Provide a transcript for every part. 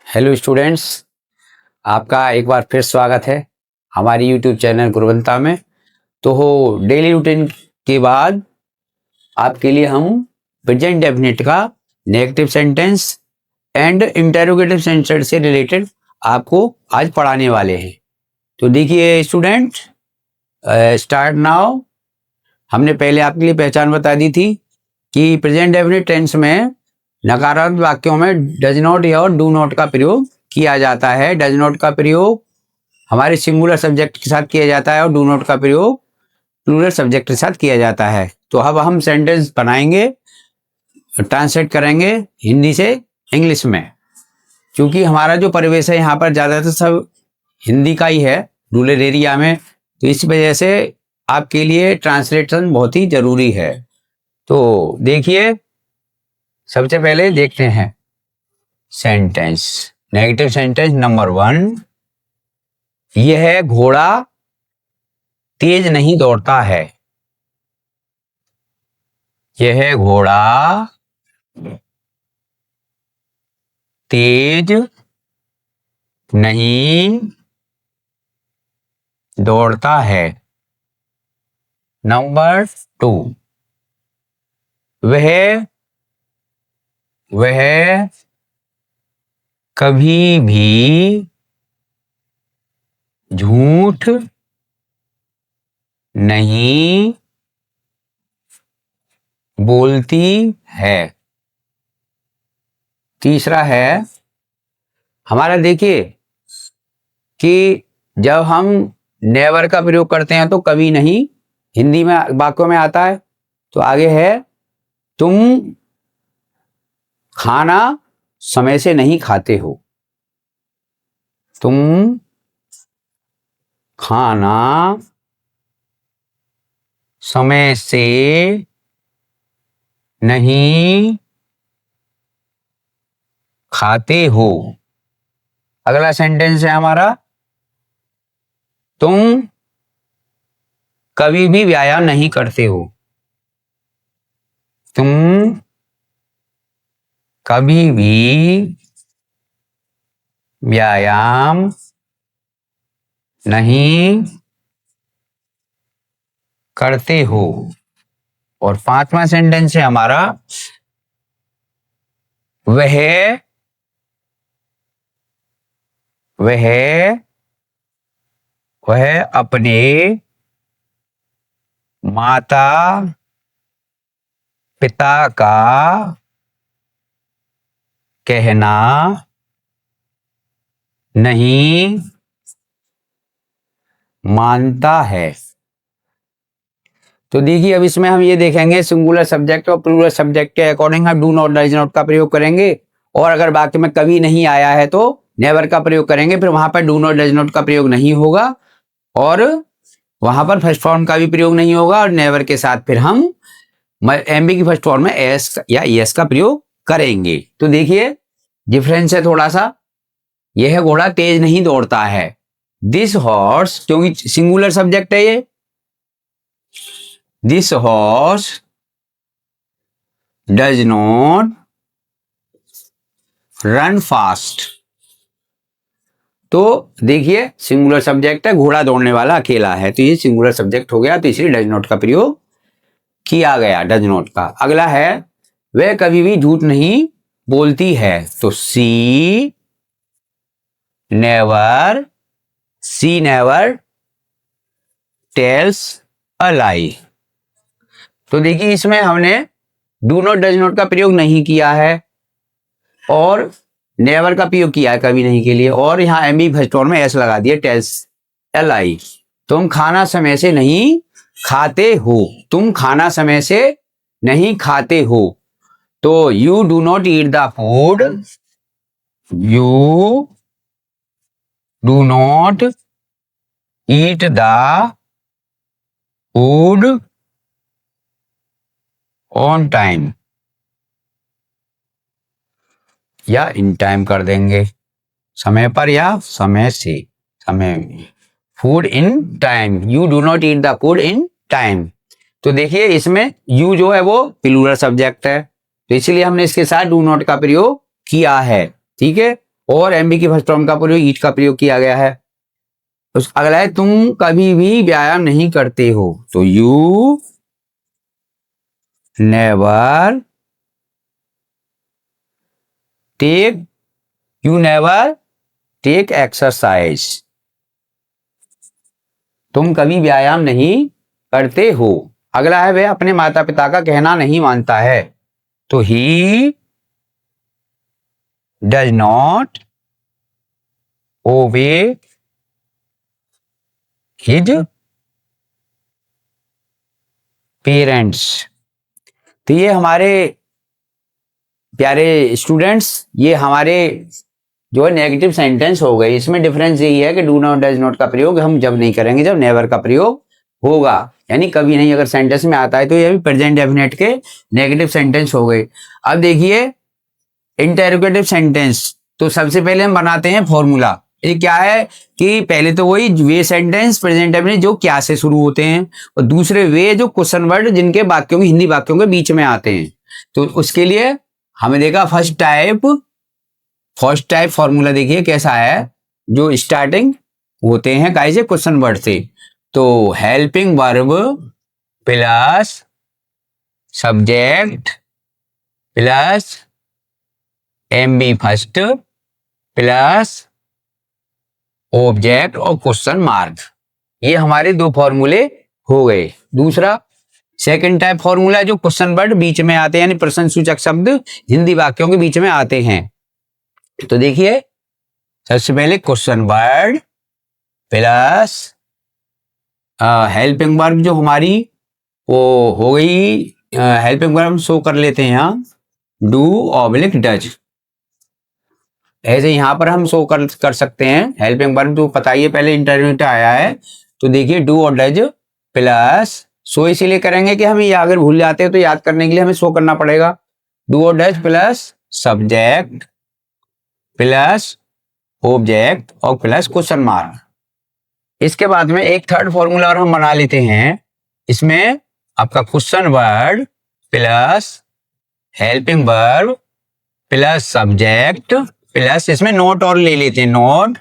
Hello students, आपका एक बार फिर स्वागत है हमारी यूट्यूब चैनल गुरुवंता में। तो डेली रूटीन के बाद आपके लिए हम प्रेजेंट डेफिनेट का negative sentence and interrogative sentence से रिलेटेड आपको आज पढ़ाने वाले हैं। तो देखिए स्टूडेंट, स्टार्ट नाउ। हमने पहले आपके लिए पहचान बता दी थी कि प्रेजेंट डेफिनेट टेंस में नकारात्मक वाक्यों में डज नॉट या डू नॉट का प्रयोग किया जाता है। डज नॉट का प्रयोग हमारे सिंगुलर सब्जेक्ट के साथ किया जाता है और डू नॉट का प्रयोग प्लूरल सब्जेक्ट के साथ किया जाता है। तो अब हम सेंटेंस बनाएंगे, ट्रांसलेट करेंगे हिंदी से इंग्लिश में। क्योंकि हमारा जो परिवेश है यहाँ पर ज़्यादातर सब हिंदी का ही है रूरल एरिया में, तो इस वजह से आपके लिए ट्रांसलेशन बहुत ही ज़रूरी है। तो देखिए, सबसे पहले देखते हैं सेंटेंस। नेगेटिव सेंटेंस नंबर 1, यह घोड़ा तेज नहीं दौड़ता है। यह घोड़ा तेज नहीं दौड़ता है। नंबर 2, वह कभी भी झूठ नहीं बोलती है। तीसरा है हमारा, देखिए कि जब हम नेवर का प्रयोग करते हैं तो कभी नहीं हिंदी में वाक्यों में आता है। तो आगे है, तुम खाना समय से नहीं खाते हो। तुम खाना समय से नहीं खाते हो। अगला सेंटेंस है हमारा, तुम कभी भी व्यायाम नहीं करते हो। तुम कभी भी व्यायाम नहीं करते हो। और 5वां सेंटेंस है हमारा, वह अपने माता पिता का कहना नहीं मानता है। तो देखिए, अब इसमें हम ये देखेंगे सिंगुलर सब्जेक्ट और प्लूरल सब्जेक्ट के अकॉर्डिंग हम डू नॉट डज नॉट का प्रयोग करेंगे। और अगर वाक्य में कभी नहीं आया है तो नेवर का प्रयोग करेंगे, फिर वहां पर डू नॉट डज नॉट का प्रयोग नहीं होगा और वहां पर फर्स्ट फॉर्म का भी प्रयोग नहीं होगा। और नेवर के साथ फिर हम एमबी की फर्स्ट फॉर्म में एस या एस का प्रयोग करेंगे। तो देखिए डिफरेंस है थोड़ा सा। यह घोड़ा तेज नहीं दौड़ता है। दिस हॉर्स, क्योंकि सिंगुलर सब्जेक्ट है ये, this horse does not run fast. तो देखिए सिंगुलर सब्जेक्ट है, घोड़ा दौड़ने वाला अकेला है, तो ये सिंगुलर सब्जेक्ट हो गया, तो इसलिए डज नॉट का प्रयोग किया गया, डज नॉट का। अगला है, वह कभी भी झूठ नहीं बोलती है। तो सी नेवर टेल्स अ लाई। तो देखिए इसमें हमने डू नॉट डज नॉट का प्रयोग नहीं किया है और नेवर का प्रयोग किया है कभी नहीं के लिए, और यहाँ एमबी फर्स्ट फॉर्म में एस लगा दिया, टेल्स अ लाई। तुम खाना समय से नहीं खाते हो। तुम खाना समय से नहीं खाते हो। तो you do not eat the food. You do not eat the food on time, या इन टाइम कर देंगे, समय पर या समय से, समय में। Food in time, you do not eat the food in time. तो देखिए इसमें यू जो है वो प्लूरल सब्जेक्ट है, तो इसलिए हमने इसके साथ डू नॉट का प्रयोग किया है। ठीक है, और एमबी की फर्स्ट फॉर्म का प्रयोग ईट का प्रयोग किया गया है। अगला है तुम कभी भी व्यायाम नहीं करते हो, तो यू नेवर टेक एक्सरसाइज। तुम कभी व्यायाम नहीं करते हो। अगला है वह अपने माता पिता का कहना नहीं मानता है, तो he does not obey his parents. तो ये हमारे प्यारे स्टूडेंट्स, ये हमारे जो है नेगेटिव सेंटेंस हो गए। इसमें डिफरेंस यही है कि डू नॉट डज नॉट का प्रयोग हम जब नहीं करेंगे जब नेवर का प्रयोग होगा, यानी कभी नहीं। अगर सेंटेंस में आता है तो ये भी प्रेजेंट डेफिनेट के नेगेटिव सेंटेंस हो गए। अब देखिए इंटेरोगेटिव सेंटेंस, तो सबसे पहले हम बनाते हैं फॉर्मूला। ये क्या है कि पहले तो वही वे सेंटेंस प्रेजेंट डेफिनेट जो क्या से शुरू होते हैं, और दूसरे वे जो क्वेश्चन वर्ड जिनके वाक्यों के हिंदी वाक्यों के बीच में आते हैं। तो उसके लिए हमें देखा फर्स्ट टाइप फॉर्मूला देखिए कैसा है, जो स्टार्टिंग होते हैं कैसे क्वेश्चन वर्ड से। तो helping verb plus subject plus MB first plus object और क्वेश्चन मार्क, ये हमारे दो फॉर्मूले हो गए। दूसरा सेकंड टाइप फॉर्मूला जो क्वेश्चन वर्ड बीच में आते हैं, यानी प्रश्नसूचक शब्द हिंदी वाक्यों के बीच में आते हैं। तो देखिए सबसे पहले question word plus helping verb जो हमारी वो हो गई। हेल्पिंग वर्ब शो कर लेते हैं यहाँ, डू ऑब्लिक डज। ऐसे यहाँ पर हम शो कर सकते हैं हेल्पिंग वर्ब, जो पता ही है पहले इंटरव्यू आया है। तो देखिए डू और डज प्लस शो इसीलिए करेंगे कि हम ये अगर भूल जाते हैं तो याद करने के लिए हमें शो करना पड़ेगा। डू और does plus subject plus object और प्लस क्वेश्चन मार्क। इसके बाद में एक थर्ड फॉर्मूला और हम बना लेते हैं। इसमें आपका question word plus helping verb plus subject plus इसमें नोट और ले लेते हैं, नोट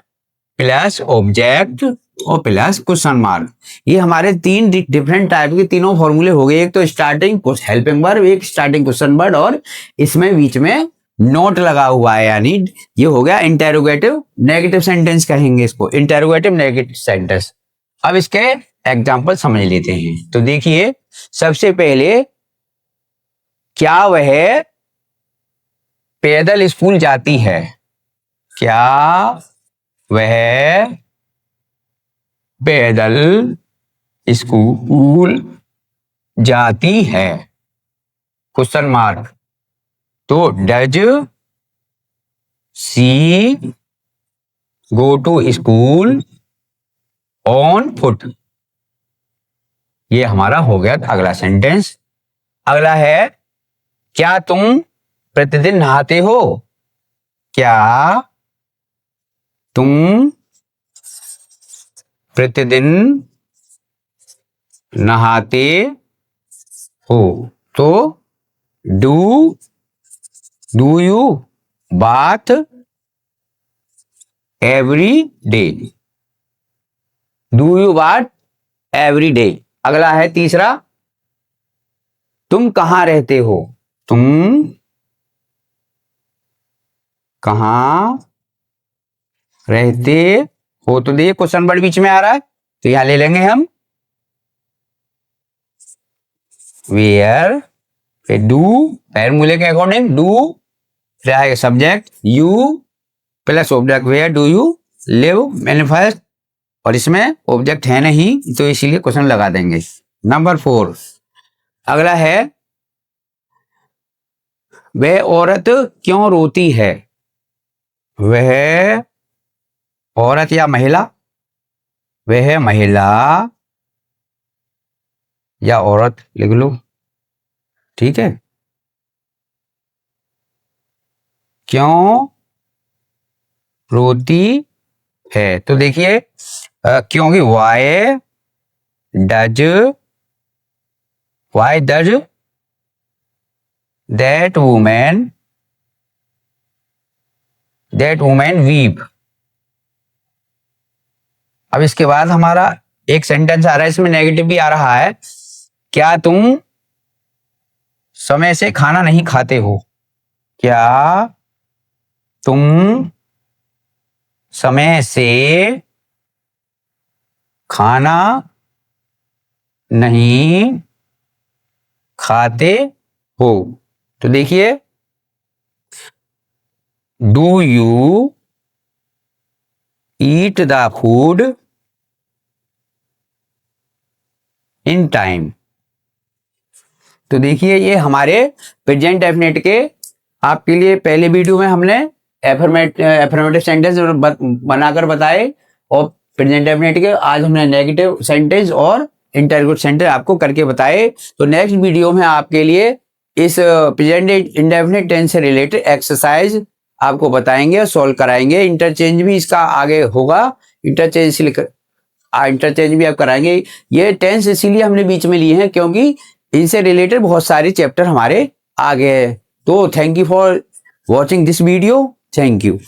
प्लस ऑब्जेक्ट और प्लस क्वेश्चन मार्क। ये हमारे तीन डिफरेंट टाइप के तीनों फॉर्मूले हो गए। एक तो स्टार्टिंग हेल्पिंग वर्ब, एक स्टार्टिंग क्वेश्चन वर्ड, और इसमें बीच में नोट लगा हुआ है, यानी ये हो गया इंटेरोगेटिव नेगेटिव सेंटेंस कहेंगे इसको, इंटेरोगेटिव नेगेटिव सेंटेंस। अब इसके एग्जांपल समझ लेते हैं। तो देखिए सबसे पहले, क्या वह पैदल स्कूल जाती है? क्या वह पैदल स्कूल जाती है? Question mark. तो does she go to school on foot? ये हमारा हो गया अगला सेंटेंस। अगला है, क्या तुम प्रतिदिन नहाते हो? क्या तुम प्रतिदिन नहाते हो? तो do you bath every day? Do you bath every day. अगला है तीसरा, तुम कहां रहते हो? तुम कहां रहते हो? तो देखिए क्वेश्चन वर्ड बीच में आ रहा है, तो यहां ले लेंगे हम वेयर। डू फॉर्मूले के अकॉर्डिंग डू रहेगा subject, you plus object, where do you live manifest, और इसमें ऑब्जेक्ट है नहीं तो इसीलिए क्वेश्चन लगा देंगे। नंबर 4 अगला है, वह औरत क्यों रोती है? वह औरत या महिला, वह महिला या औरत लिख लो, ठीक है। क्यों रोती है? तो देखिए क्योंकि why does that women that women weep. अब इसके बाद हमारा एक सेंटेंस आ रहा है, इसमें नेगेटिव भी आ रहा है। क्या तुम समय से खाना नहीं खाते हो? क्या तुम समय से खाना नहीं खाते हो? तो देखिए, do you eat the food in time? तो देखिए, ये हमारे प्रेजेंट डेफिनेट के आपके लिए पहले वीडियो में हमने एफर्मेटिव सेंटेंस बनाकर बताए, और प्रेजेंट डेफिनेट के आज हमने नेगेटिव सेंटेंस और इंटररोगेटिव सेंटेंस आपको करके बताए। तो नेक्स्ट वीडियो में आपके लिए इस प्रेजेंट इंडेफिनिट टेंस से रिलेटेड एक्सरसाइज आपको बताएंगे और सॉल्व कराएंगे। इंटरचेंज भी इसका आगे होगा, इंटरचेंज भी आप कराएंगे। ये टेंस इसीलिए हमने बीच में लिए हैं क्योंकि इनसे रिलेटेड बहुत सारे चैप्टर हमारे आगे हैं। तो thank you for watching this video. Thank you.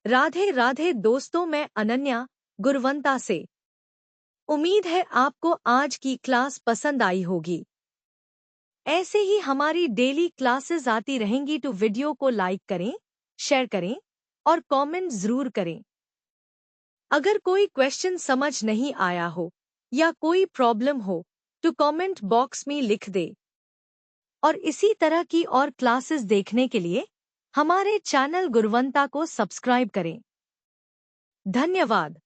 Radhe Radhe दोस्तों, मैं अनन्या गुरवंता से। उम्मीद है आपको आज की क्लास पसंद आई होगी। ऐसे ही हमारी डेली क्लासेस आती रहेंगी। तो वीडियो को लाइक करें, शेयर करें और कमेंट जरूर करें। अगर कोई क्वेश्चन समझ नहीं आया हो या कोई प्रॉब्लम हो तो कमेंट बॉक्स में लिख दे। और इसी तरह की और क्लासेस देखने के लिए हमारे चैनल गुरवंता को सब्सक्राइब करें। धन्यवाद।